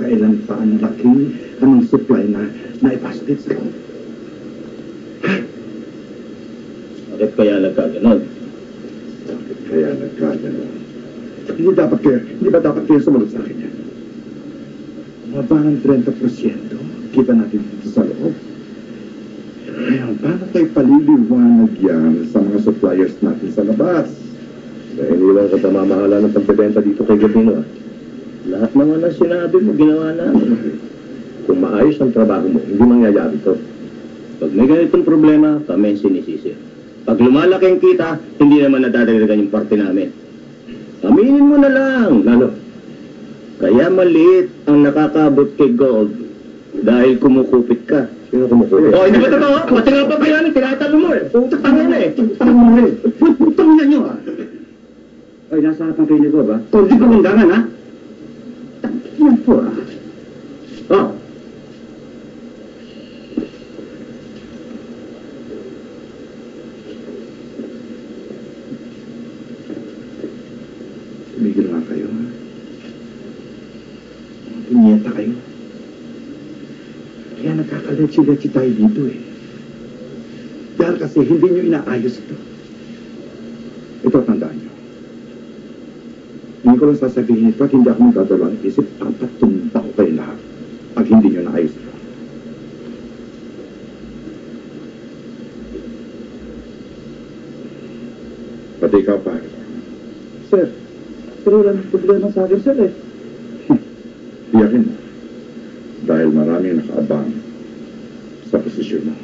kailan pa ang laking ng supply na naipasok dito sa loob. Bakit kaya nagkaganon? Bakit kaya nagkaganon? Hindi ba dapat kayo sumunod sa akin yan? Maba ng 30% kita natin dito sa loob. Kaya paano kayo paliliwanag yan sa mga suppliers natin sa labas? Dahil hindi lang kita mamahala ng pagbebenta dito kay Gabino. Lahat naman ang sinabi mo, ginawa namin. Kung maayos ang trabaho mo, hindi mangyayari ito. Pag may ganitong problema, kami ang sinisisi. Pag lumalaki ang kita, hindi naman nadadagdagan yung parte namin. Aminin mo na lang, lalo. Kaya maliit ang nakakabot kay Gold dahil kumukupit ka. Sino kumukupit? Oh, hindi ba totoo? Pati nga pa kaya namin, tinatalo mo eh. Putak tanga na eh. Tama mo rin. Putang na nyo ha. Ay, nasa harap ng kayo ko ba? Hindi ko mundangan ha. Yan po ha. Oh. Tumigil nga kayo ha. Punyeta kayo. Kaya nagkakaletsi-letsi tayo dito eh. Dahil kasi hindi nyo inaayos ito. Ito, tandaan nyo. Hindi ko lang sasabihin ito at hindi ako magdadalawang isip. Papatumba ko kayo lahat pag hindi nyo naayos ito. Pati ikaw pa. Sir, pero wala nang problema sa akin, sir eh. Iyakin mo. Dahil maraming nakaabang sa posisyon mo.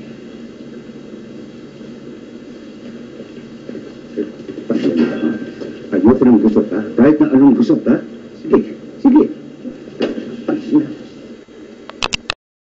Ayoko nang gusot ha. Kahit na anong gusot ha. Sige.